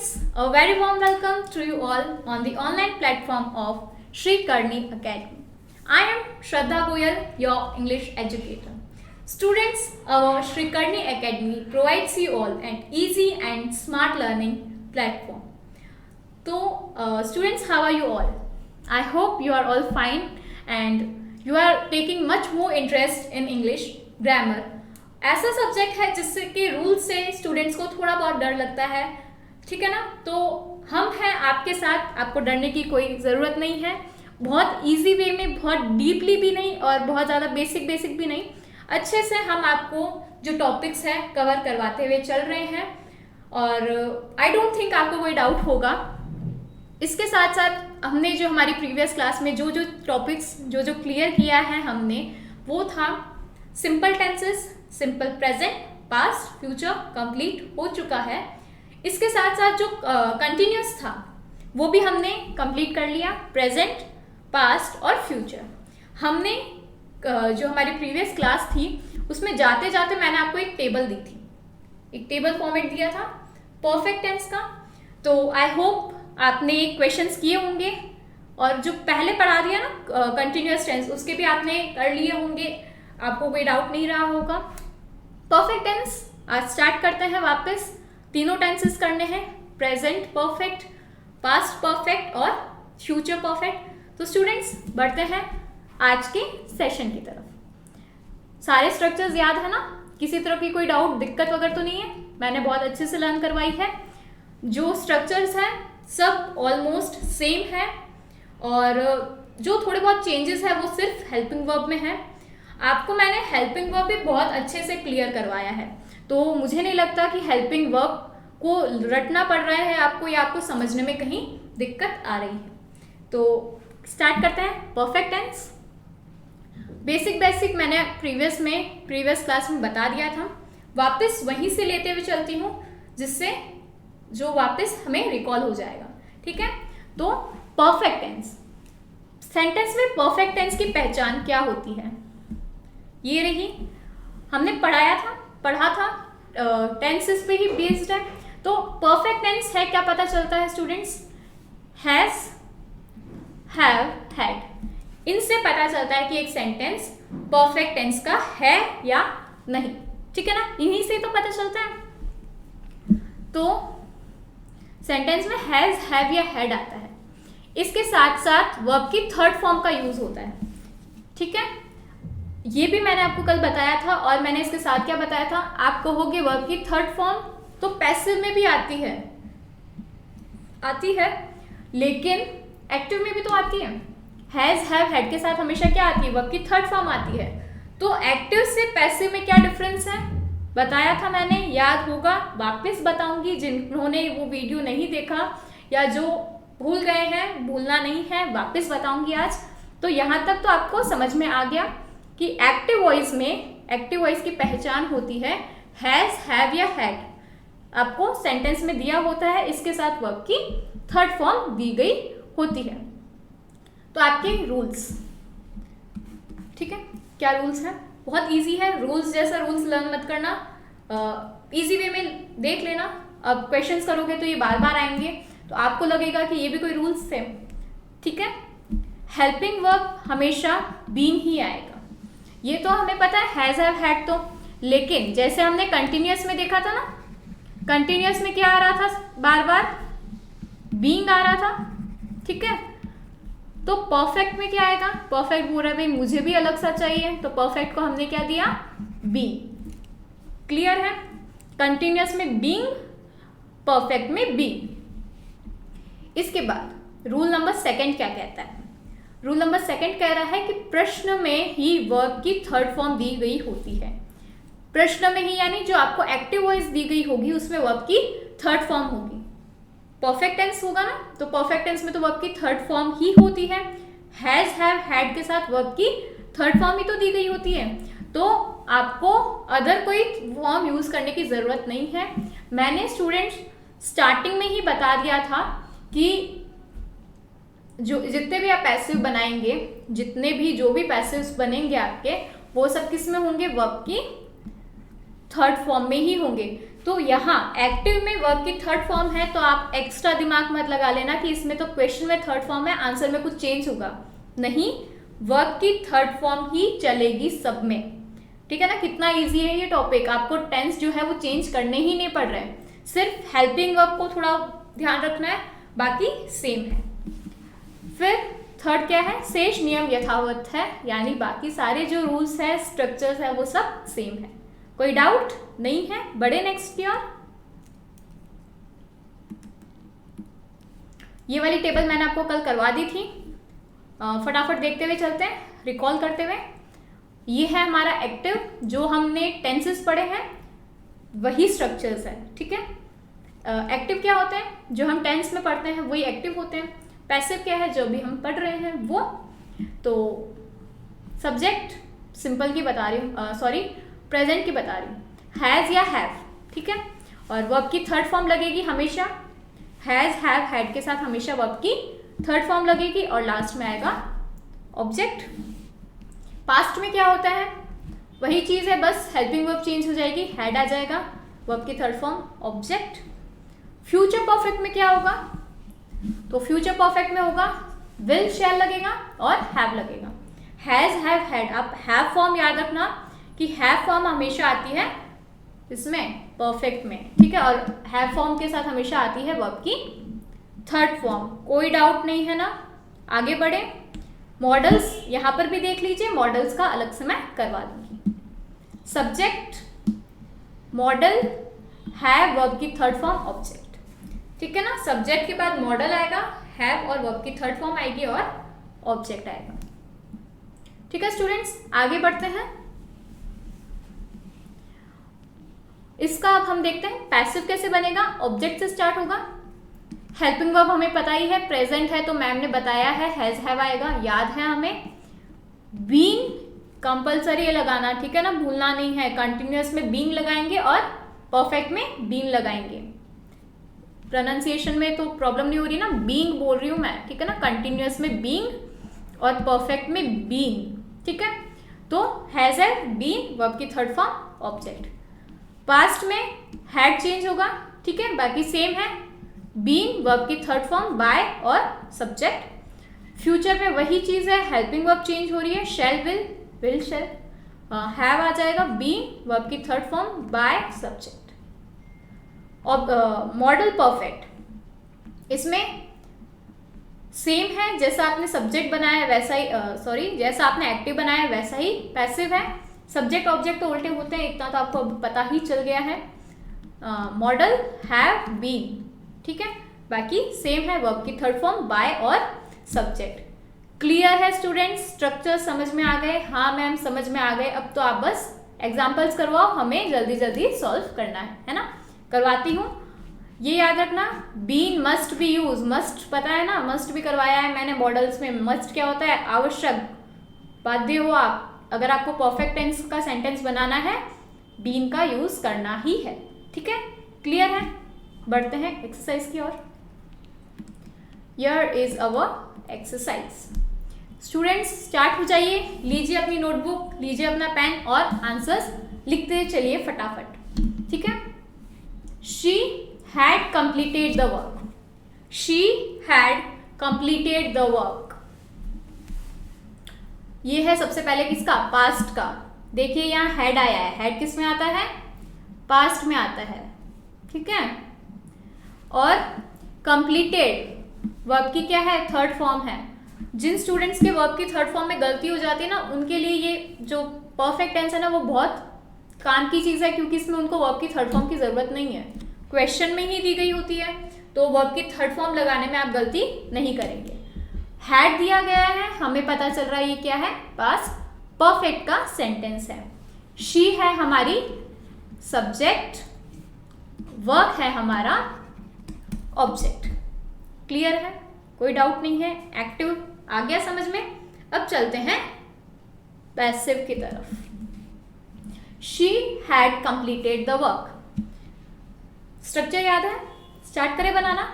students, a very warm welcome to you all on the online platform of Sri Karni Academy. I am Shraddha Goyal, your English educator. Students, our Sri Karni Academy provides you all an easy and smart learning platform. So, students, how are you all? I hope you are all fine and you are taking much more interest in English grammar. ऐसा subject है जिससे कि rule से students को थोड़ा बहुत डर लगता है, ठीक है ना। तो हम हैं आपके साथ, आपको डरने की कोई ज़रूरत नहीं है। बहुत इजी वे में, बहुत डीपली भी नहीं और बहुत ज़्यादा बेसिक भी नहीं, अच्छे से हम आपको जो टॉपिक्स हैं कवर करवाते हुए चल रहे हैं और आई डोंट थिंक आपको कोई डाउट होगा। इसके साथ साथ हमने जो हमारी प्रीवियस क्लास में जो टॉपिक्स जो क्लियर किया है हमने, वो था simple tenses, simple present, past, future complete हो चुका है। इसके साथ साथ जो कंटिन्यूस था वो भी हमने कंप्लीट कर लिया, प्रेजेंट, पास्ट और फ्यूचर। हमने जो हमारी प्रीवियस क्लास थी उसमें जाते जाते मैंने आपको एक टेबल दी थी, एक टेबल फॉर्मेट दिया था परफेक्ट टेंस का। तो आई होप आपने क्वेश्चंस किए होंगे और जो पहले पढ़ा दिया ना कंटिन्यूस टेंस, उसके भी आपने कर लिए होंगे, आपको कोई डाउट नहीं रहा होगा। परफेक्ट टेंस आज स्टार्ट करते हैं वापस। तीनों टेंसेस करने हैं, प्रेजेंट परफेक्ट, पास्ट परफेक्ट और फ्यूचर परफेक्ट। तो स्टूडेंट्स बढ़ते हैं आज के सेशन की तरफ। सारे स्ट्रक्चर्स याद है ना? किसी तरह की कोई डाउट, दिक्कत वगैरह तो नहीं है? मैंने बहुत अच्छे से लर्न करवाई है। जो स्ट्रक्चर्स हैं सब ऑलमोस्ट सेम है और जो थोड़े बहुत चेंजेस है वो सिर्फ हेल्पिंग वर्ब में है। आपको मैंने हेल्पिंग वर्ब भी बहुत अच्छे से क्लियर करवाया है, तो मुझे नहीं लगता कि हेल्पिंग वर्ब को रटना पड़ रहा है आपको या आपको समझने में कहीं दिक्कत आ रही है। तो स्टार्ट करते हैं परफेक्ट टेंस। बेसिक मैंने प्रीवियस क्लास में बता दिया था, वापस वहीं से लेते हुए चलती हूँ जिससे जो वापस हमें रिकॉल हो जाएगा, ठीक है। तो परफेक्ट टेंस, सेंटेंस में परफेक्ट टेंस की पहचान क्या होती है, ये रही। हमने पढ़ा था टेंसेस पे ही बेस्ड है। तो परफेक्ट टेंस है, क्या पता चलता है स्टूडेंट्स? Has, have, had. इनसे पता चलता है कि एक सेंटेंस परफेक्ट टेंस का है या नहीं, ठीक है ना। इन्हीं से तो पता चलता है। तो सेंटेंस में हैज, हैव या हैड आता है। इसके साथ साथ वर्ब की थर्ड फॉर्म का यूज होता है, ठीक है। ये भी मैंने आपको कल बताया था और मैंने इसके साथ क्या बताया था? आप कहोगे वर्ब की थर्ड फॉर्म तो पैसिव में भी आती है, लेकिन एक्टिव में भी तो आती है। हैज, हैव, हैड के साथ हमेशा क्या आती है? वर्ब की थर्ड फॉर्म आती है। तो एक्टिव से पैसिव में क्या डिफरेंस है बताया था मैंने, याद होगा, वापस बताऊंगी। जिन्होंने वो वीडियो नहीं देखा या जो भूल गए हैं, भूलना नहीं है, वापस बताऊंगी आज। तो यहाँ तक तो आपको समझ में आ गया कि एक्टिव वॉइस की पहचान होती है हैज, हैव या हैड। आपको सेंटेंस में दिया होता है, इसके साथ वर्ब की थर्ड फॉर्म दी गई होती है। तो आपके रूल्स, ठीक है, क्या रूल्स हैं? बहुत इजी है। रूल्स जैसा रूल्स लर्न मत करना, इजी वे में देख लेना। अब क्वेश्चंस करोगे तो ये बार बार आएंगे, तो आपको लगेगा कि ये भी कोई रूल्स थे, ठीक है। हेल्पिंग वर्ब हमेशा बीइंग ही आएगा, ये तो हमें पता है, हैज, हैव, हैड। तो लेकिन जैसे हमने कंटिन्यूअस में देखा था ना, कंटिन्यूअस में क्या आ रहा था? बार बार बीइंग आ रहा था, ठीक है। तो परफेक्ट में क्या आएगा? परफेक्ट बोल रहा है भाई मुझे भी अलग सा चाहिए, तो परफेक्ट को हमने क्या दिया? बीइंग। क्लियर है? कंटिन्यूअस में बीइंग, परफेक्ट में बीइंग। इसके बाद रूल नंबर सेकंड क्या कहता है? रूल नंबर सेकंड कह रहा है कि प्रश्न में ही वर्ब की थर्ड फॉर्म दी गई होती है। प्रश्न में ही यानी जो आपको एक्टिव वॉइस दी गई होगी उसमें वर्ब की थर्ड फॉर्म होगी। परफेक्ट टेंस होगा ना, तो परफेक्ट टेंस में तो वर्ब की थर्ड फॉर्म ही होती है। हैज, हैव, हैड के साथ वर्ब की थर्ड फॉर्म ही तो दी गई होती है, तो आपको अदर कोई फॉर्म यूज करने की जरूरत नहीं है। मैंने स्टूडेंट्स स्टार्टिंग में ही बता दिया था कि जो जितने भी आप पैसिव बनाएंगे, जो भी पैसिव्स बनेंगे आपके, वो सब किस में होंगे? वर्ब की थर्ड फॉर्म में ही होंगे। तो यहाँ एक्टिव में वर्ब की थर्ड फॉर्म है, तो आप एक्स्ट्रा दिमाग मत लगा लेना कि इसमें तो क्वेश्चन में थर्ड फॉर्म है, आंसर में कुछ चेंज होगा। नहीं, वर्ब की थर्ड फॉर्म ही चलेगी सब में। ठीक है ना, कितना इजी है ये टॉपिक। आपको टेंस जो है वो चेंज करने ही नहीं पड़ रहे हैं, सिर्फ हेल्पिंग वर्ब को थोड़ा ध्यान रखना है, बाकी सेम है। फिर थर्ड क्या है, शेष नियम यथावत है, यानी बाकी सारे जो रूल्स है, स्ट्रक्चर्स है, वो सब सेम है। कोई डाउट नहीं है? बढ़े नेक्स्ट की ओर। ये वाली टेबल मैंने आपको कल करवा दी थी, फटाफट देखते हुए चलते हैं, रिकॉल करते हुए। ये है हमारा एक्टिव, जो हमने टेंसेस पढ़े हैं वही स्ट्रक्चर्स है। ठीक है, एक्टिव क्या होते हैं, जो हम टेंस में पढ़ते हैं वही एक्टिव होते हैं। पैसिव क्या है, जो भी हम पढ़ रहे हैं वो। तो सब्जेक्ट सिंपल की बता रही हूँ, सॉरी प्रेजेंट की बता रही हूँ, हैज़ या हैव। ठीक है, और वर्ब की थर्ड फॉर्म लगेगी हमेशा, हैज़ हैव हैड के साथ हमेशा वर्ब की थर्ड फॉर्म लगेगी, और लास्ट में आएगा ऑब्जेक्ट। पास्ट में क्या होता है, वही चीज़ है, बस हेल्पिंग वर्ब चेंज हो जाएगी, हैड आ जाएगा, वर्ब की third form object. Future perfect में क्या होगा, तो फ्यूचर परफेक्ट में होगा विल शैल लगेगा और हैव लगेगा। हैज़ हैव हैड, आप हैव फॉर्म याद रखना कि हैव फॉर्म हमेशा आती है इसमें परफेक्ट में। ठीक है, और हैव फॉर्म के साथ हमेशा आती है वर्ब की थर्ड फॉर्म। कोई डाउट नहीं है ना? आगे बढ़े। मॉडल्स यहाँ पर भी देख लीजिए, मॉडल्स का अलग से मैं करवा दूंगी। सब्जेक्ट, मॉडल, हैव, वर्ब की थर्ड फॉर्म ऑब्जेक्ट। ठीक है ना, सब्जेक्ट के बाद मॉडल आएगा, हैव और वर्ब की थर्ड फॉर्म आएगी और ऑब्जेक्ट आएगा। ठीक है स्टूडेंट्स, आगे बढ़ते हैं। इसका अब हम देखते हैं पैसिव कैसे बनेगा। ऑब्जेक्ट से स्टार्ट होगा। हेल्पिंग वर्ब हमें पता ही है, प्रेजेंट है तो मैम ने बताया है हैज हैव आएगा, याद है हमें। बीइंग कंपलसरी है लगाना, ठीक है ना, भूलना नहीं है। कंटिन्यूअस में बीइंग लगाएंगे और परफेक्ट में बीइंग लगाएंगे। प्रोनाउंसिएशन में तो प्रॉब्लम नहीं हो रही ना, बीइंग बोल रही हूँ मैं, ठीक है ना। कंटिन्यूअस में बीइंग और परफेक्ट में बीइंग, ठीक है। तो हैज हैव बीन वर्ब की थर्ड फॉर्म ऑब्जेक्ट। पास्ट में हैड चेंज होगा, ठीक है, बाकी सेम है। बीन वर्ब की थर्ड फॉर्म बाय और सब्जेक्ट। फ्यूचर में वही चीज है, हेल्पिंग वर्ब चेंज हो रही है, शैल विल शैल। हैव आ जाएगा, बीन वर्ब की थर्ड फॉर्म बाय सब्जेक्ट। और मॉडल परफेक्ट, इसमें सेम है, जैसा आपने सब्जेक्ट बनाया है वैसा ही जैसा आपने एक्टिव बनाया है वैसा ही पैसिव है। सब्जेक्ट ऑब्जेक्ट तो उल्टे होते हैं, इतना तो आपको अब पता ही चल गया है। मॉडल हैव बीन, ठीक है, बाकी सेम है, वर्ब की थर्ड फॉर्म बाय और सब्जेक्ट। क्लियर है स्टूडेंट्स? स्ट्रक्चर समझ में आ गए? हाँ मैम समझ में आ गए। अब तो आप बस एग्जाम्पल्स करवाओ, हमें जल्दी जल्दी सॉल्व करना है ना। करवाती हूँ। ये याद रखना, been must be use, must पता है ना, मस्ट भी करवाया है मैंने मॉडल्स में। मस्ट क्या होता है? आवश्यक, बाध्य हो आप। अगर आपको परफेक्ट टेंस का सेंटेंस बनाना है, बीन का यूज करना ही है, ठीक है। क्लियर है? बढ़ते हैं एक्सरसाइज की ओर। Here is our exercise. Students start हो जाइए, लीजिए अपनी नोटबुक, लीजिए अपना पेन और आंसर्स लिखते चलिए फटाफट, ठीक है। She had completed the work, she had completed the work. ये है सबसे पहले किसका? पास्ट का। देखिए यहाँ हैड आया है, हैड किस में आता है? पास्ट में आता है, ठीक है। और कंप्लीटेड वर्ब की क्या है? थर्ड फॉर्म है। जिन स्टूडेंट्स के वर्ब की थर्ड फॉर्म में गलती हो जाती है ना, उनके लिए ये जो परफेक्ट टेंस है ना, वो बहुत काम की चीज़ है, क्योंकि इसमें उनको वर्ब की थर्ड फॉर्म की ज़रूरत नहीं है, क्वेश्चन में ही दी गई होती है। तो वर्ब की थर्ड फॉर्म लगाने में आप गलती नहीं करेंगे। हैड दिया गया है, हमें पता चल रहा है ये क्या है? पास्ट परफेक्ट का सेंटेंस है। शी है हमारी सब्जेक्ट, वर्क है हमारा ऑब्जेक्ट। क्लियर है? कोई डाउट नहीं है? एक्टिव आ गया समझ में? अब चलते हैं पैसिव की तरफ। She had completed the work. Structure याद है? स्टार्ट करें बनाना।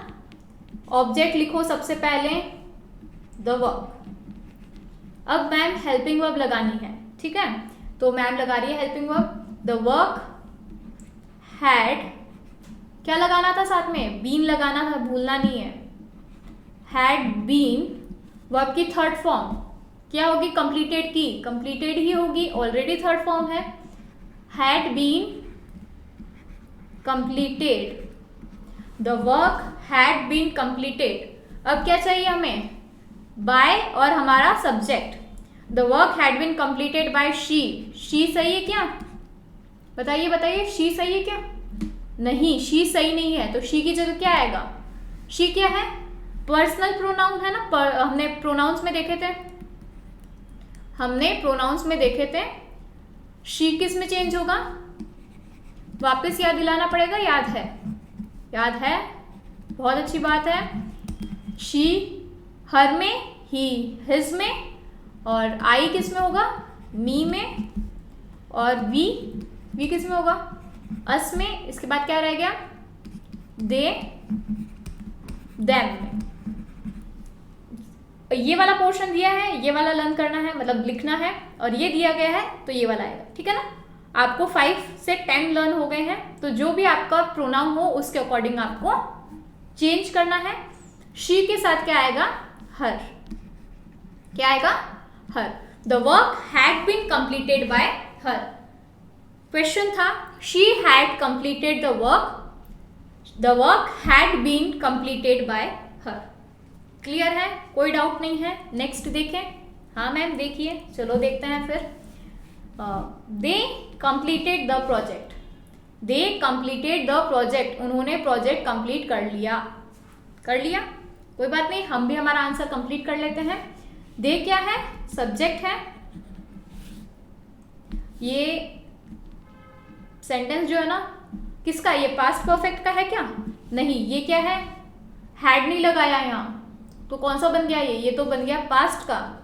ऑब्जेक्ट लिखो सबसे पहले, द वर्क। अब मैम हेल्पिंग वर्ब लगानी है, ठीक है, तो मैम लगा रही है helping verb. The work had क्या लगाना था साथ में, बीन लगाना था, भूलना नहीं है। हैड बीन वर्ब की थर्ड फॉर्म क्या होगी, कंप्लीटेड की, कंप्लीटेड ही होगी, ऑलरेडी थर्ड फॉर्म है। Had been completed, the work had been completed. अब क्या चाहिए हमें, बाय और हमारा subject. The work had been completed by she. She सही है क्या, बताइए बताइए, शी सही है क्या, नहीं, शी सही नहीं है, तो शी की जगह क्या आएगा, शी क्या है, पर्सनल प्रोनाउन है ना। हमने प्रोनाउंस में देखे थे, शी किस में चेंज होगा, वापस याद दिलाना पड़ेगा, याद है, याद है, बहुत अच्छी बात है। शी हर में, ही हिज में, और आई किस में होगा, मी में, और वी किस में होगा, अस में। इसके बाद क्या रह गया, दे देम में। ये वाला पोर्शन दिया है, ये वाला लर्न करना है, मतलब लिखना है, और ये दिया गया है तो ये वाला आएगा, ठीक है ना। आपको 5 से 10 लर्न हो गए हैं, तो जो भी आपका प्रोनाउन हो उसके अकॉर्डिंग आपको चेंज करना है। शी के साथ क्या आएगा, हर, क्या आएगा, her. The work had been completed by her. Question था, she had completed the work had been completed by her. Clear है, कोई डाउट नहीं है। नेक्स्ट देखें, हाँ मैम देखिए, चलो देखते हैं फिर। दे completed the project, they completed the project, उन्होंने प्रोजेक्ट कंप्लीट कर लिया, कोई बात नहीं, हम भी हमारा आंसर कंप्लीट कर लेते हैं। दे क्या है, सब्जेक्ट है। ये सेंटेंस जो है ना, किसका, ये पास्ट परफेक्ट का है क्या, नहीं, ये क्या है, हैड नहीं लगाया यहाँ, तो कौन सा बन गया ये तो बन गया पास्ट का,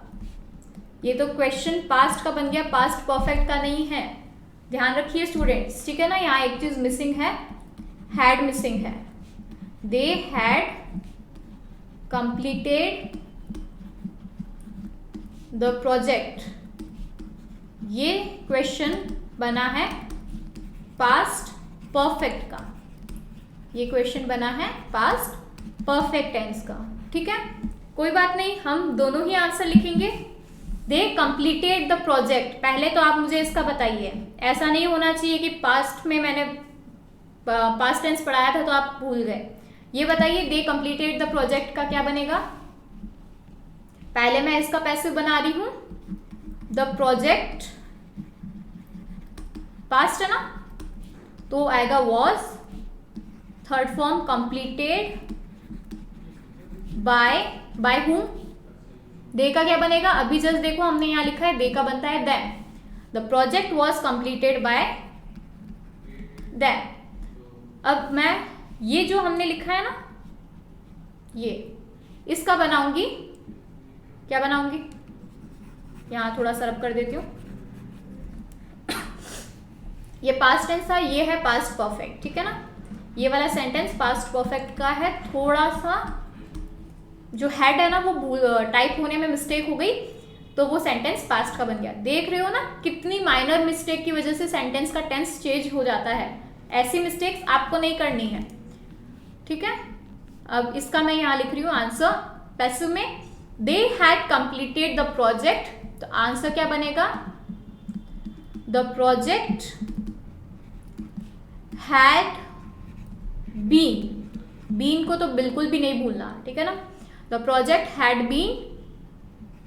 ये तो क्वेश्चन पास्ट का बन गया, पास्ट परफेक्ट का नहीं है। ध्यान रखिए स्टूडेंट्स, ठीक है ना, यहाँ एक चीज मिसिंग है, हैड मिसिंग है। They had completed the project, ये क्वेश्चन बना है पास्ट परफेक्ट का, ये क्वेश्चन बना है पास्ट परफेक्ट टेंस का, ठीक है, कोई बात नहीं, हम दोनों ही आंसर लिखेंगे। दे कंप्लीटेड द प्रोजेक्ट, पहले तो आप मुझे इसका बताइए, ऐसा नहीं होना चाहिए कि पास्ट में मैंने पास्ट टेंस पढ़ाया था तो आप भूल गए। ये बताइए, दे कंप्लीटेड द प्रोजेक्ट का क्या बनेगा, पहले मैं इसका पैसिव बना रही हूं, द प्रोजेक्ट पास्ट है ना, तो आएगा was, third form completed by हूं, दे का क्या बनेगा, अभी जस्ट देखो हमने यहां लिखा है, दे का बनता है them, the project was completed by them. अब मैं ये जो हमने लिखा है ना, ये इसका बनाऊंगी, क्या बनाऊंगी, यहां थोड़ा सा रब कर देती हूं, ये पास्ट टेंस था, ये है पास्ट परफेक्ट, ठीक है ना, ये वाला सेंटेंस पास्ट परफेक्ट का है, थोड़ा सा जो हेड है ना वो टाइप होने में मिस्टेक हो गई, तो वो सेंटेंस पास्ट का बन गया। देख रहे हो ना कितनी माइनर मिस्टेक की वजह से सेंटेंस का टेंस चेंज हो जाता है, ऐसी मिस्टेक्स आपको नहीं करनी है, ठीक है। अब इसका मैं यहाँ लिख रही हूँ आंसर पैसिव में, they had completed the project, तो आंसर क्या बनेगा, द प्रोजेक्ट हैड बीन को तो बिल्कुल भी नहीं भूलना, ठीक है ना, the project had been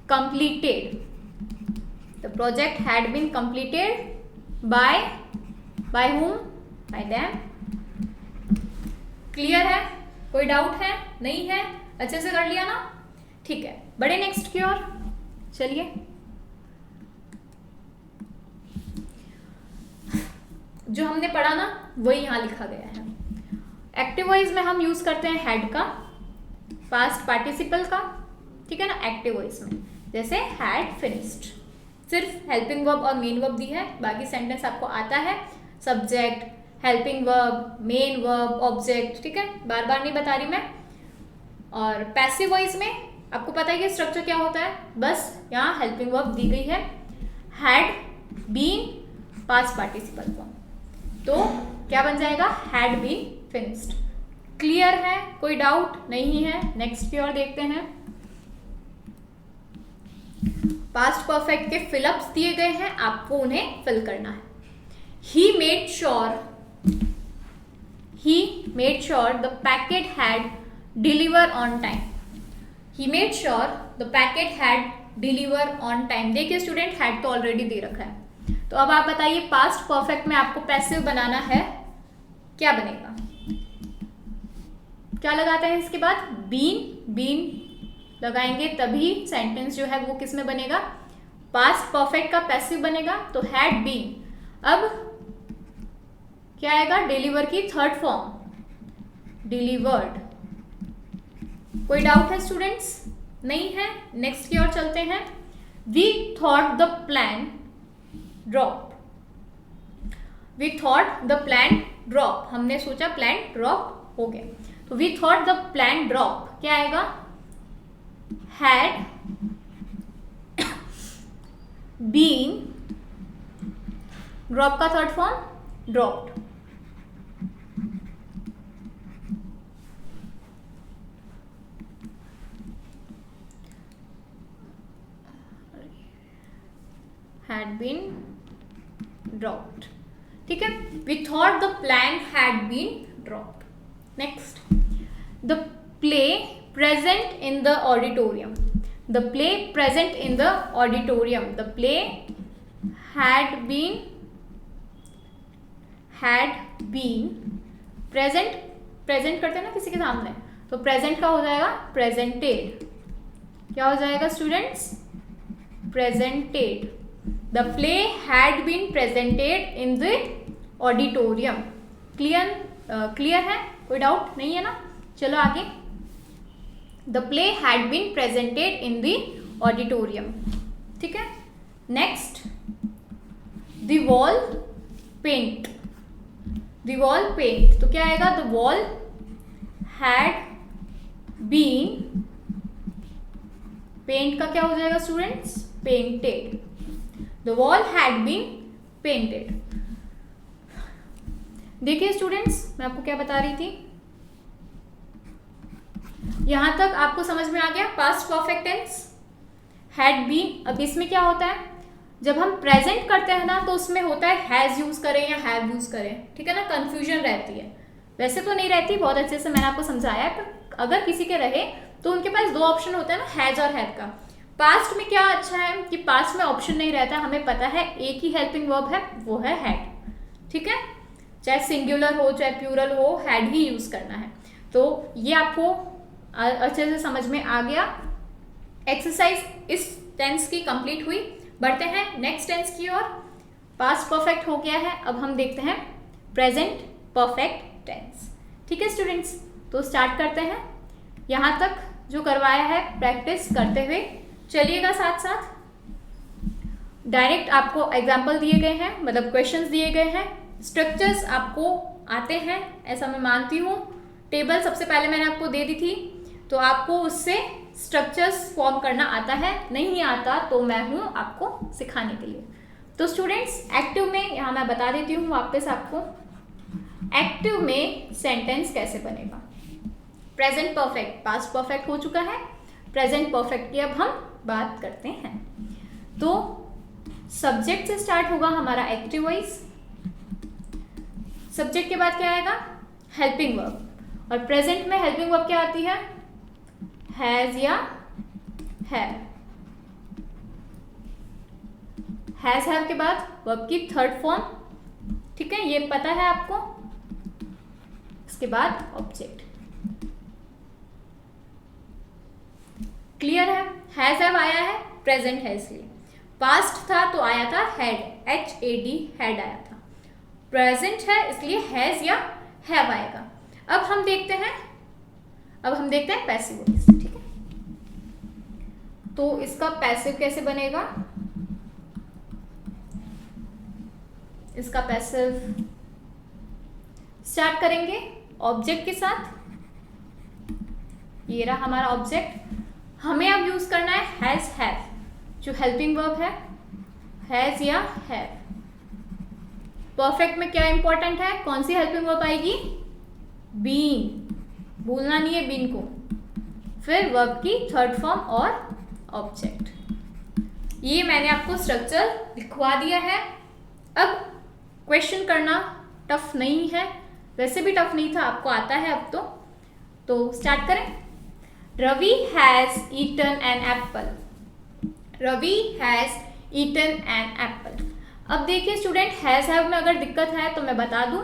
completed, the project had been completed by whom, by them. Clear है, कोई डाउट है, नहीं है, अच्छे से कर लिया ना, ठीक है, बड़े नेक्स्ट की ओर चलिए। जो हमने पढ़ा ना वही यहाँ लिखा गया है। एक्टिव वॉइस में हम यूज करते हैं हैड का, पास्ट पार्टिसिपल का, ठीक है ना, एक्टिव वॉइस में जैसे हैड फिनिश्ड, सिर्फ हेल्पिंग वर्ब और मेन वर्ब दी है, बाकी सेंटेंस आपको आता है, subject, helping verb, main verb, object, ठीक है, बार बार नहीं बता रही मैं। और पैसिव वॉइस में आपको पता है कि स्ट्रक्चर क्या होता है, बस यहाँ हेल्पिंग वर्ब दी गई है, had been past participle form, तो क्या बन जाएगा, हैड बीन फिनिश्ड। क्लियर है, कोई डाउट नहीं है? नेक्स्ट की ओर देखते हैं। पास्ट परफेक्ट के फिलअप्स दिए गए हैं, आपको उन्हें फिल करना है। He made sure the packet had delivered on time. He made sure the packet had delivered on time. देखिए स्टूडेंट, had तो ऑलरेडी दे रखा है, तो अब आप बताइए पास्ट परफेक्ट में आपको पैसिव बनाना है, क्या बनेगा? क्या लगाते हैं इसके बाद? बीन लगाएंगे तभी सेंटेंस जो है वो किस में बनेगा? पास्ट परफेक्ट का पैसिव बनेगा, तो हैड बीन। अब क्या आएगा? डिलीवर की थर्ड फॉर्म, डिलीवर्ड। कोई डाउट है स्टूडेंट्स? नहीं है? नेक्स्ट की ओर चलते हैं। We thought the plan drop. We thought the plan drop, हमने सोचा प्लान ड्रॉप हो गया, तो we thought the plan drop क्या आएगा? हैड बीन, ड्रॉप का third form dropped. had been dropped, ठीक है? We thought the plan had been dropped. Next, the play present in the auditorium. The play present in the auditorium. The play had been present करते हैं ना किसी के सामने, तो present का हो जाएगा presented। क्या हो जाएगा students? presented। The play had been presented in the auditorium. Clear है? कोई डाउट नहीं है ना? चलो आगे। The play had been presented in the auditorium, ठीक है? Next, the wall paint. The wall paint, तो क्या आएगा? The wall had been, paint का क्या हो जाएगा students? Painted. The wall had been painted. देखिए स्टूडेंट्स, मैं आपको क्या बता रही थी, यहां तक आपको समझ में आ गया? Past perfect tense had been. अब इसमें क्या होता है, जब हम प्रेजेंट करते हैं ना, तो उसमें होता है हैज यूज करें या हैव यूज करें, ठीक है ना? कंफ्यूजन रहती है, वैसे तो नहीं रहती, बहुत अच्छे से मैंने आपको समझाया है, पर अगर किसी के रहे तो उनके पास दो ऑप्शन होता है ना, हैज और हैव का। पास्ट में क्या अच्छा है कि पास्ट में ऑप्शन नहीं रहता, हमें पता है एक ही हेल्पिंग वर्ब है, वो है हैड, ठीक है? चाहे सिंगुलर हो चाहे प्लूरल हो, हैड ही यूज करना है। तो ये आपको अच्छे से समझ में आ गया। एक्सरसाइज इस टेंस की कंप्लीट हुई। बढ़ते हैं नेक्स्ट टेंस की ओर। पास्ट परफेक्ट हो गया है, अब हम देखते हैं प्रेजेंट परफेक्ट टेंस, ठीक है स्टूडेंट्स? तो स्टार्ट करते हैं। यहाँ तक जो करवाया है प्रैक्टिस करते हुए चलिएगा साथ साथ। डायरेक्ट आपको एग्जाम्पल दिए गए हैं, मतलब क्वेश्चंस दिए गए हैं, स्ट्रक्चर्स आपको आते हैं ऐसा मैं मानती हूँ। टेबल सबसे पहले मैंने आपको दे दी थी, तो आपको उससे स्ट्रक्चर्स फॉर्म करना आता है, नहीं आता तो मैं हूँ आपको सिखाने के लिए। तो स्टूडेंट्स एक्टिव में यहाँ मैं बता देती हूँ वापस आपको, एक्टिव में सेंटेंस कैसे बनेगा। प्रेजेंट परफेक्ट, पास्ट परफेक्ट हो चुका है, प्रेजेंट परफेक्ट की अब हम बात करते हैं। तो सब्जेक्ट से स्टार्ट होगा हमारा एक्टिव वॉइस। सब्जेक्ट के बाद क्या आएगा? Helping verb. और प्रेजेंट में हेल्पिंग वर्ब क्या आती है? हैज या हैव। हैज हैव के बाद वर्ब की थर्ड फॉर्म, ठीक है? ये पता है आपको। इसके बाद ऑब्जेक्ट। क्लियर है? हैज हैव आया है, प्रेजेंट है इसलिए। पास्ट था तो आया था हैड, HAD हैड आया था। प्रेजेंट है इसलिए हैज या हैव आएगा। अब हम देखते हैं पैसिव वॉइस, ठीक है? तो इसका पैसिव कैसे बनेगा? इसका पैसिव स्टार्ट करेंगे ऑब्जेक्ट के साथ। ये रहा हमारा ऑब्जेक्ट। हमें अब यूज करना है हैज हैव, जो हेल्पिंग वर्ब है, हैज या हैव। परफेक्ट में क्या इंपॉर्टेंट है? कौन सी हेल्पिंग वर्ब आएगी? बीन, भूलना नहीं है बीन को। फिर वर्ब की थर्ड फॉर्म और ऑब्जेक्ट। ये मैंने आपको स्ट्रक्चर लिखवा दिया है। अब क्वेश्चन करना टफ नहीं है, वैसे भी टफ नहीं था, आपको आता है अब तो स्टार्ट करें। Ravi has eaten an apple. Ravi has eaten an apple. अब देखिए स्टूडेंट, हैज हैव में अगर दिक्कत है तो मैं बता दूं,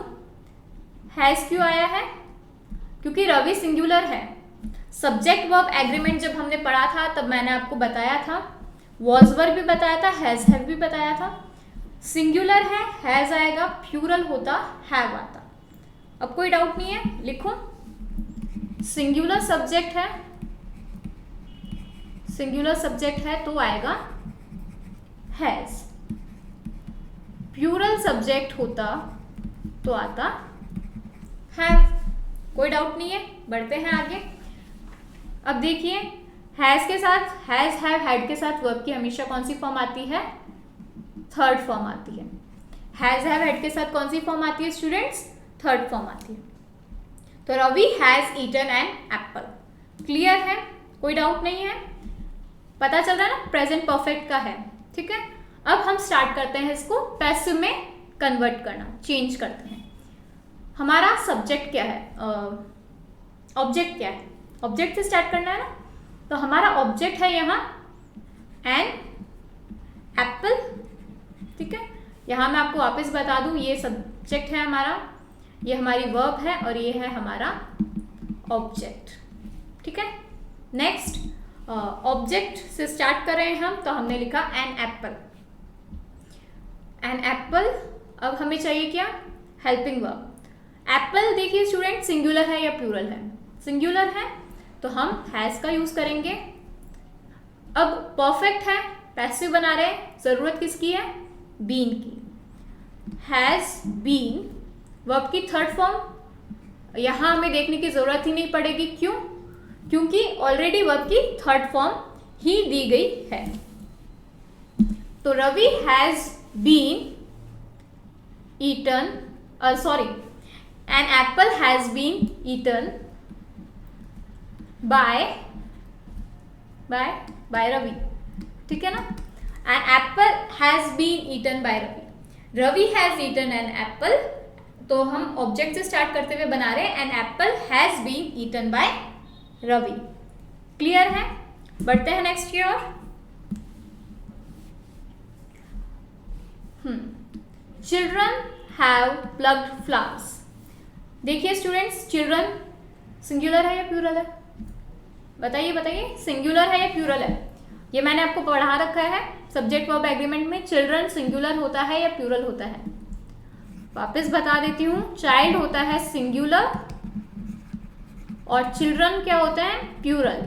हैज क्यों आया है, क्योंकि रवि सिंगुलर है। सब्जेक्ट वर्ब एग्रीमेंट जब हमने पढ़ा था तब मैंने आपको बताया था, वॉज वर्ब भी बताया था, हैज हैव भी बताया था। सिंगुलर है, हैज आएगा, प्लूरल होता हैव आता। अब कोई डाउट नहीं है, लिखो। सिंगुलर सब्जेक्ट है, सिंगुलर सब्जेक्ट है तो आएगा हैज। प्लूरल सब्जेक्ट होता तो आता हैव। कोई डाउट नहीं है, बढ़ते हैं आगे। अब देखिए, हैज के साथ, हैज हैव हैड के साथ वर्ब की हमेशा कौन सी फॉर्म आती है, थर्ड फॉर्म आती है। हैज हैव हैड के साथ कौन सी फॉर्म आती है स्टूडेंट्स, थर्ड फॉर्म आती है। तो Ravi has eaten an apple. Clear है, कोई डाउट नहीं है, पता चल रहा है ना, प्रेजेंट परफेक्ट का है। ठीक है, अब हम स्टार्ट करते हैं इसको पैसिव में कन्वर्ट करना, चेंज करते हैं। हमारा सब्जेक्ट क्या है, ऑब्जेक्ट क्या है, ऑब्जेक्ट से स्टार्ट करना है ना। तो हमारा ऑब्जेक्ट है यहाँ एन एप्पल। ठीक है, यहाँ मैं आपको वापस बता दूं, ये सब्जेक्ट है हमारा, ये हमारी वर्ब है और ये है हमारा ऑब्जेक्ट। ठीक है, नेक्स्ट ऑब्जेक्ट से स्टार्ट कर रहे हैं हम, तो हमने लिखा एन एप्पल। N apple. अब हमें चाहिए क्या, हेल्पिंग वर्ब। एप्पल देखिए स्टूडेंट, सिंगुलर है या प्लूरल है, सिंगुलर है तो हम हैज का यूज करेंगे। अब परफेक्ट है, पैसिव बना रहे हैं, जरूरत किसकी है, बीन की। हैज बीन, वर्ब की थर्ड फॉर्म यहां हमें देखने की जरूरत ही नहीं पड़ेगी। क्यों, क्योंकि ऑलरेडी वर्ब की थर्ड फॉर्म ही दी गई है। तो Ravi has been eaten, sorry, an apple has been eaten by Ravi। ठीक है ना, an apple has been eaten by Ravi। Ravi has eaten an apple, तो हम ऑब्जेक्ट से स्टार्ट करते हुए बना रहे हैं an apple has been eaten by Ravi। Clear है, बढ़ते हैं नेक्स्ट की ओर। Children have plugged flowers. देखिए स्टूडेंट्स, चिल्ड्रन सिंगुलर है या प्लूरल है, बताइए बताइए, सिंगुलर है या प्लूरल है। ये मैंने आपको पढ़ा रखा है सब्जेक्ट वर्ब एग्रीमेंट में, चिल्ड्रन सिंगुलर होता है या प्लूरल होता है। वापस बता देती हूँ, चाइल्ड होता है सिंगुलर और चिल्ड्रन क्या होता है, प्लूरल।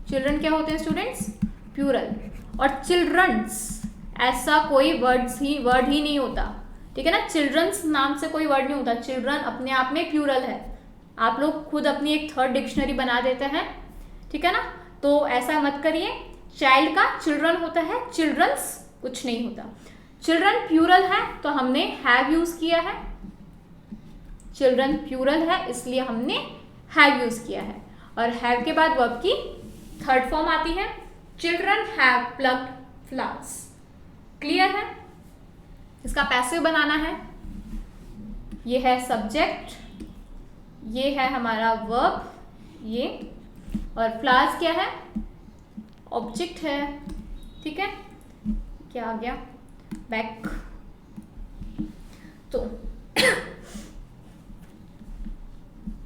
चिल्ड्रन क्या होते हैं स्टूडेंट्स, प्लूरल। और चिल्ड्रंस ऐसा कोई वर्ड ही नहीं होता। ठीक है ना, चिल्ड्रंस नाम से कोई वर्ड नहीं होता, चिल्ड्रन अपने आप में प्लूरल है। आप लोग खुद अपनी एक थर्ड डिक्शनरी बना देते हैं। ठीक है ना, तो ऐसा मत करिए। चाइल्ड का चिल्ड्रन होता है, चिल्ड्रंस कुछ नहीं होता। चिल्ड्रन प्लूरल है तो हमने हैव यूज किया है, चिल्ड्रन प्लूरल है इसलिए हमने हैव यूज किया है। और हैव के बाद वर्ब की थर्ड फॉर्म आती है, children have plugged flowers. Clear है, इसका पैसिव बनाना है। ये है सब्जेक्ट, ये है हमारा वर्ब, ये, और फ्लावर्स क्या है, ऑब्जेक्ट है। ठीक है, क्या आ गया, बैक। तो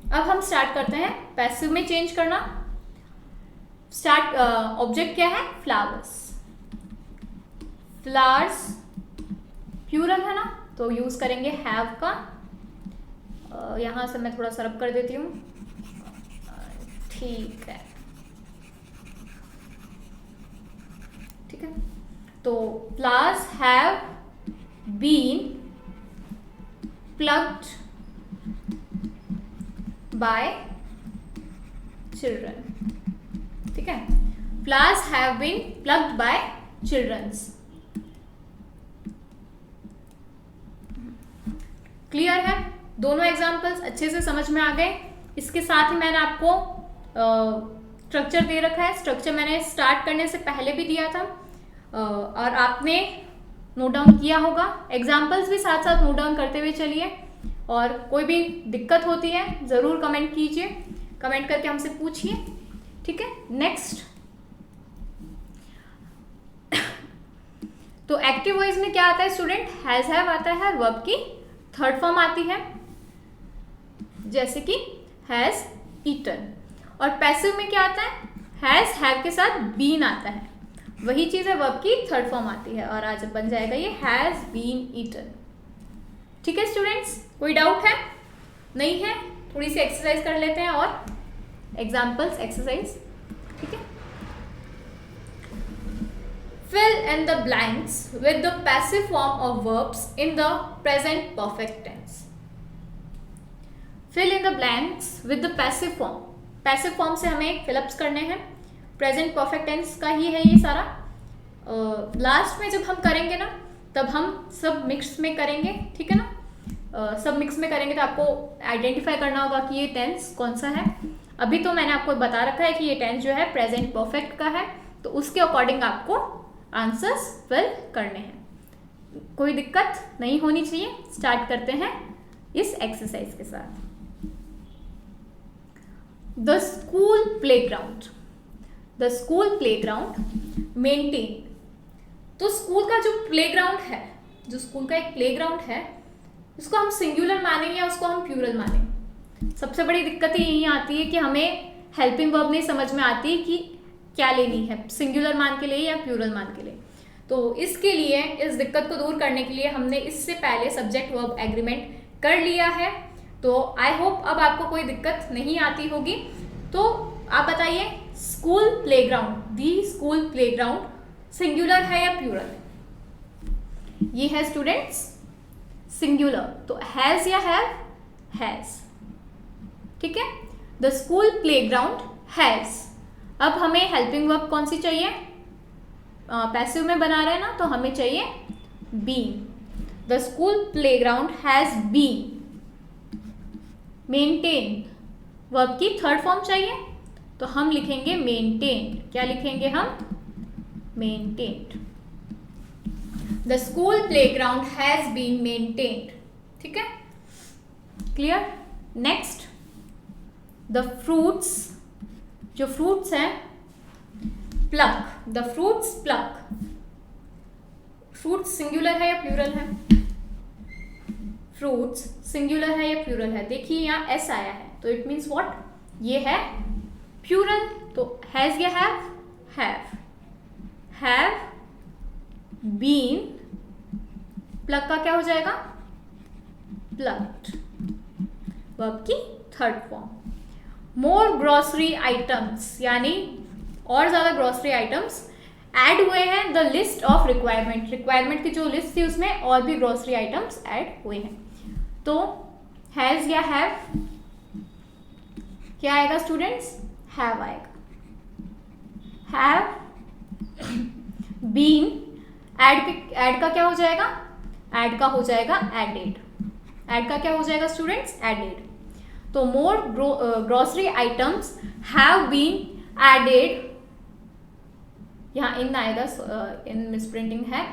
अब हम स्टार्ट करते हैं पैसिव में चेंज करना। स्टार्ट, ऑब्जेक्ट क्या है, फ्लावर्स। फ्लावर्स प्लूरल है ना, तो यूज करेंगे हैव का। यहां से मैं थोड़ा सरप कर देती हूँ, ठीक है। ठीक है, तो flowers have been plugged by children. ठीक है, flowers have been plugged by childrens. Clear है, दोनों एग्जाम्पल्स अच्छे से समझ में आ गए। इसके साथ ही मैंने आपको स्ट्रक्चर दे रखा है। स्ट्रक्चर मैंने स्टार्ट करने से पहले भी दिया था और आपने नोट डाउन किया होगा। एग्जाम्पल्स भी साथ साथ नोट डाउन करते हुए चलिए, और कोई भी दिक्कत होती है ज़रूर कमेंट कीजिए, कमेंट करके हमसे पूछिए, ठीक है। नेक्स्ट, तो एक्टिव वॉइस में क्या आता है स्टूडेंट? हैज हैव आता है, वर्ब की थर्ड फॉर्म आती है, जैसे कि हैज ईटन। और पैसिव में क्या आता है? हैज हैव के साथ बीन आता है, वही चीज़ है, वर्ब की थर्ड फॉर्म आती है, और आज बन जाएगा ये हैज बीन ईटन। ठीक है स्टूडेंट्स, कोई डाउट है? नहीं है? थोड़ी सी एक्सरसाइज कर लेते हैं और एग्जाम्पल्स एक्सरसाइज, ठीक है। Fill in the blanks with the passive form of verbs in the present perfect tense. Fill in the blanks with the passive form. Passive form से हमें फिलअप्स करने हैं। प्रेजेंट परफेक्ट टेंस का ही है ये सारा। लास्ट में जब हम करेंगे ना, तब हम सब मिक्स में करेंगे, ठीक है ना। सब मिक्स में करेंगे तो आपको आइडेंटिफाई करना होगा कि ये टेंस कौन सा है। अभी तो मैंने आपको बता रखा है कि ये टेंस जो है प्रेजेंट परफेक्ट का है, तो उसके अकॉर्डिंग आपको आंसर्स फिल करने हैं। कोई दिक्कत नहीं होनी चाहिए। स्टार्ट करते हैं इस एक्सरसाइज के साथ। The school playground, the school playground maintain. तो स्कूल का जो प्लेग्राउंड है, जो स्कूल का एक प्लेग्राउंड है, उसको हम सिंगुलर मानें या उसको हम प्लूरल मानें। सबसे बड़ी दिक्कत यही आती है कि हमें हेल्पिंग वर्ब नहीं समझ में आती कि क्या लेनी है, सिंगुलर मान के लिए या प्लूरल मान के लिए। तो इसके लिए, इस दिक्कत को दूर करने के लिए हमने इससे पहले सब्जेक्ट वर्ब एग्रीमेंट कर लिया है। तो आई होप अब आपको कोई दिक्कत नहीं आती होगी। तो आप बताइए, स्कूल प्लेग्राउंड, दी स्कूल प्लेग्राउंड सिंगुलर है या प्लूरल? ये है स्टूडेंट्स सिंगुलर, तो हैज या हैव? हैज, ठीक है। The school playground has. अब हमें हेल्पिंग वर्ब कौन सी चाहिए? पैसिव में बना रहे हैं ना, तो हमें चाहिए been. The school playground has been maintain. Verb की थर्ड फॉर्म चाहिए, तो हम लिखेंगे मेंटेन। क्या लिखेंगे हम? Maintained. The school playground has been maintained, ठीक है, क्लियर। नेक्स्ट, द फ्रूट्स, जो फ्रूट्स हैं, pluck, the fruits pluck. Fruits singular है या प्लूरल है? फ्रूट्स सिंगुलर है या प्लूरल है? देखिए यहाँ एस आया है, तो इट मीन्स व्हाट? ये है प्लूरल। तो हैज या have? Have. Have been, pluck का क्या हो जाएगा? प्लक्ड, वर्ब की third form. More grocery items, यानी और ज़्यादा ग्रॉसरी आइटम्स ऐड हुए हैं the list of requirement. Requirement की जो लिस्ट थी उसमें और भी ग्रॉसरी आइटम्स ऐड हुए हैं। तो हैज़ या हैव? क्या आएगा स्टूडेंट्स? हैव आएगा। हैव बीन, ऐड का क्या हो जाएगा? ऐड का हो जाएगा एडेड। ऐड का क्या हो जाएगा स्टूडेंट्स? एडेड। तो more grocery items have been added, यहाँ इन आएगा, इन मिसप्रिंटिंग है,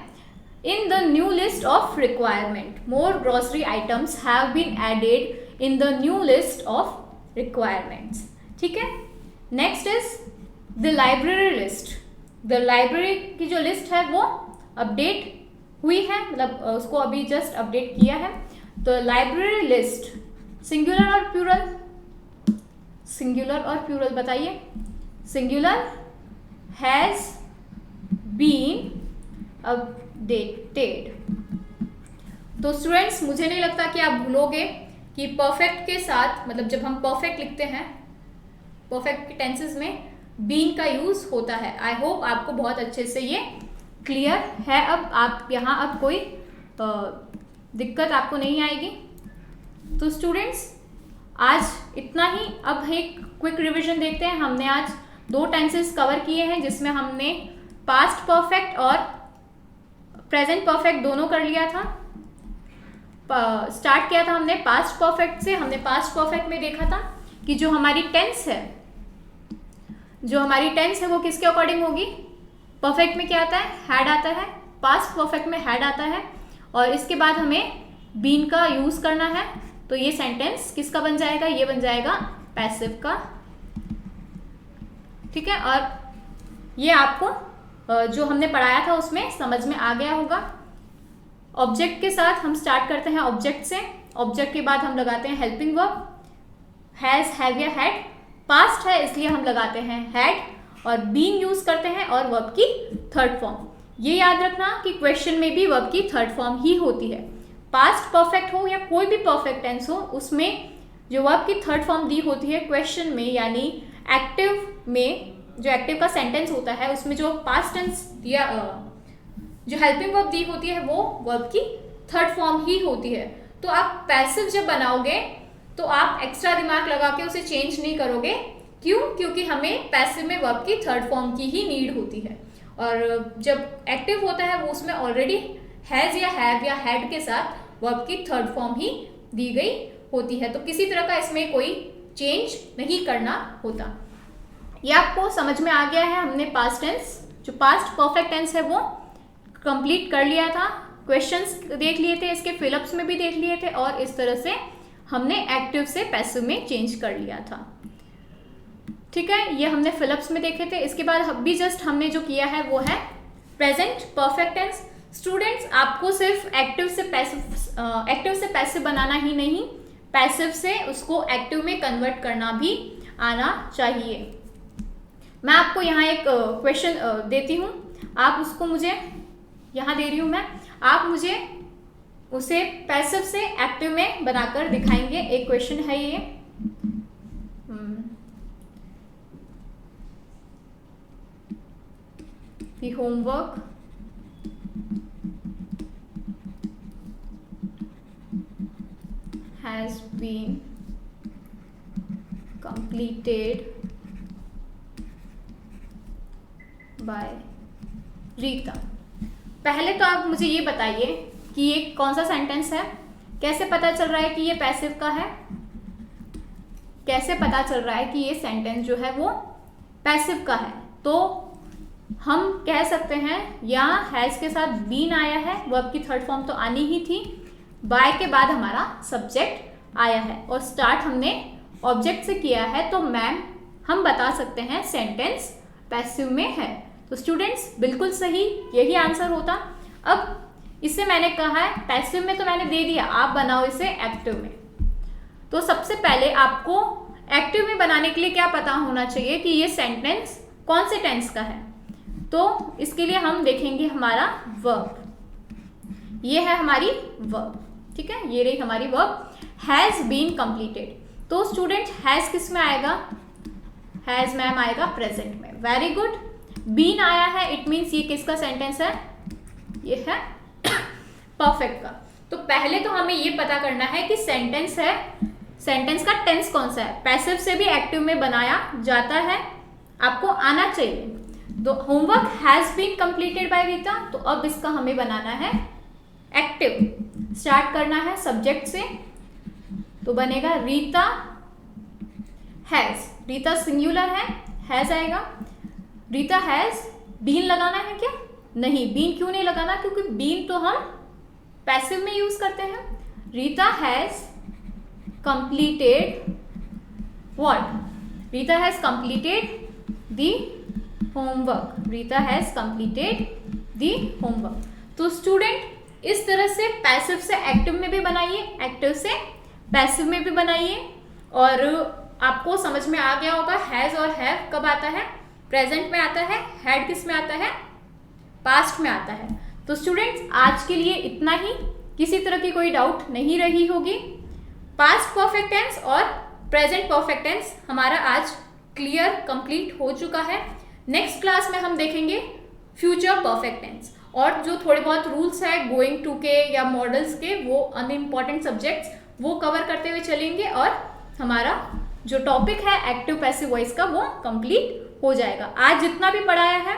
in the new list of requirement. More grocery items have been added in the new list of requirements, ठीक है। Next is the library list. The library की जो list है वो update हुई है, मतलब उसको अभी जस्ट अपडेट किया है। तो लाइब्रेरी लिस्ट सिंगुलर और प्लूरल? सिंगुलर और प्लूरल बताइए। Singular, has been updated. तो स्टूडेंट्स, मुझे नहीं लगता कि आप भूलोगे कि परफेक्ट के साथ, मतलब जब हम परफेक्ट लिखते हैं, परफेक्ट टेंसेस में बीन का यूज होता है। आई होप आपको बहुत अच्छे से ये क्लियर है। अब आप यहाँ अब कोई दिक्कत आपको नहीं आएगी। तो स्टूडेंट्स, आज इतना ही। अब एक क्विक रिवीजन देखते हैं। हमने आज 2 टेंसेस कवर किए हैं, जिसमें हमने पास्ट परफेक्ट और प्रेजेंट परफेक्ट दोनों कर लिया था। स्टार्ट किया था हमने पास्ट परफेक्ट से। हमने पास्ट परफेक्ट में देखा था कि जो हमारी टेंस है वो किसके अकॉर्डिंग होगी। परफेक्ट में क्या आता है, हैड आता है। पास्ट परफेक्ट में हैड आता है और इसके बाद हमें बीन का यूज करना है। तो ये सेंटेंस किसका बन जाएगा, ये बन जाएगा पैसिव का। ठीक है, और ये आपको जो हमने पढ़ाया था उसमें समझ में आ गया होगा। ऑब्जेक्ट के साथ हम स्टार्ट करते हैं ऑब्जेक्ट से। ऑब्जेक्ट के बाद हम लगाते हैं हेल्पिंग वर्ब, हैज, हैव या हैड। पास्ट है इसलिए हम लगाते हैं हैड, और बीन यूज करते हैं और वर्ब की थर्ड फॉर्म। ये याद रखना कि क्वेश्चन में भी वर्ब की थर्ड फॉर्म ही होती है। पास्ट परफेक्ट हो या कोई भी परफेक्ट टेंस हो, उसमें जो वर्ब की थर्ड फॉर्म दी होती है क्वेश्चन में, यानी एक्टिव में जो एक्टिव का सेंटेंस होता है उसमें जो पास्ट टेंस दिया, जो हेल्पिंग वर्ब दी होती है वो वर्ब की थर्ड फॉर्म ही होती है। तो आप पैसिव जब बनाओगे तो आप एक्स्ट्रा दिमाग लगा के उसे चेंज नहीं करोगे। क्यों? क्योंकि हमें पैसिव में वर्ब की थर्ड फॉर्म की ही नीड होती है, और जब एक्टिव होता है वो उसमें ऑलरेडी हैज या हैव या हैड के साथ वर्ब की थर्ड फॉर्म ही दी गई होती है। तो किसी तरह का इसमें कोई चेंज नहीं करना होता। ये आपको समझ में आ गया है। हमने पास्ट टेंस, जो पास्ट परफेक्ट टेंस है वो कंप्लीट कर लिया था। क्वेश्चंस देख लिए थे, इसके फिलअप्स में भी देख लिए थे, और इस तरह से हमने एक्टिव से पैसिव में चेंज कर लिया था। ठीक है, ये हमने फिलअप्स में देखे थे। इसके बाद अभी जस्ट हमने जो किया है वो है प्रेजेंट परफेक्ट टेंस। स्टूडेंट्स, आपको सिर्फ एक्टिव से पैसिव बनाना ही नहीं, पैसिव से उसको एक्टिव में कन्वर्ट करना भी आना चाहिए। मैं आपको यहाँ एक क्वेश्चन देती हूँ, आप उसको मुझे यहाँ दे रही हूँ मैं, आप मुझे उसे पैसिव से एक्टिव में बनाकर दिखाएंगे। एक क्वेश्चन है ये, the homework has been completed by Rita. पहले तो आप मुझे ये बताइए कि ये कौन सा सेंटेंस है, कैसे पता चल रहा है कि ये पैसिव का है, कैसे पता चल रहा है कि ये सेंटेंस जो है वो पैसिव का है। तो हम कह सकते हैं यहाँ हैज के साथ बीन आया है, वर्ब की थर्ड फॉर्म तो आनी ही थी, बाय के बाद हमारा सब्जेक्ट आया है, और स्टार्ट हमने ऑब्जेक्ट से किया है, तो मैम हम बता सकते हैं सेंटेंस पैसिव में है। तो स्टूडेंट्स, बिल्कुल सही यही आंसर होता। अब इससे मैंने कहा है पैसिव में, तो मैंने दे दिया, आप बनाओ इसे एक्टिव में। तो सबसे पहले आपको एक्टिव में बनाने के लिए क्या पता होना चाहिए कि ये सेंटेंस कौन से टेंस का है। तो इसके लिए हम देखेंगे हमारा वर्ब, ये है हमारी वर्ब। ठीक है, ये रही हमारी वर्ब, हैज बीन कंप्लीटेड। तो स्टूडेंट हैज किस में आएगा, हैज मैम आएगा प्रेजेंट में। Very good. बीन आया है, इट मीन्स ये किसका सेंटेंस है, ये है परफेक्ट का। तो पहले तो हमें ये पता करना है कि सेंटेंस है, सेंटेंस का टेंस कौन सा है। पैसिव से भी एक्टिव में बनाया जाता है, आपको आना चाहिए। तो homework has been completed by Rita, तो अब इसका हमें बनाना है एक्टिव। स्टार्ट करना है सब्जेक्ट से, तो बनेगा रीता हैज। रीता सिंगुलर है, हैज आएगा। रीता हैज, बीन लगाना है क्या, नहीं, बीन क्यों नहीं लगाना, क्योंकि बीन तो हम पैसिव में यूज करते हैं। Rita has completed what, Rita has completed the homework, Rita has completed the homework. तो स्टूडेंट, इस तरह से पैसिव से एक्टिव में भी बनाइए, एक्टिव से पैसिव में भी बनाइए, और आपको समझ में आ गया होगा हैज और हैव कब आता है, प्रेजेंट में आता है, हैड किस में आता है, पास्ट में आता है। तो स्टूडेंट्स, आज के लिए इतना ही, किसी तरह की कोई डाउट नहीं रही होगी। पास्ट परफेक्ट टेंस और प्रेजेंट परफेक्ट टेंस हमारा आज क्लियर कंप्लीट हो चुका है। नेक्स्ट क्लास में हम देखेंगे फ्यूचर परफेक्ट टेंस, और जो थोड़े बहुत रूल्स है गोइंग टू के या मॉडल्स के, वो अनइम्पॉर्टेंट सब्जेक्ट्स वो कवर करते हुए चलेंगे, और हमारा जो टॉपिक है एक्टिव पैसिव वॉइस का वो कंप्लीट हो जाएगा। आज जितना भी पढ़ाया है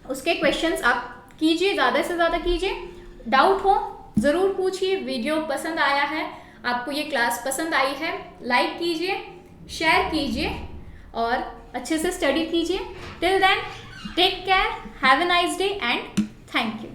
उसके क्वेश्चंस आप कीजिए, ज़्यादा से ज़्यादा कीजिए। डाउट हो ज़रूर पूछिए। वीडियो पसंद आया है, आपको ये क्लास पसंद आई है, लाइक कीजिए, शेयर कीजिए और अच्छे से स्टडी कीजिए। Till then take care, have a nice day and thank you.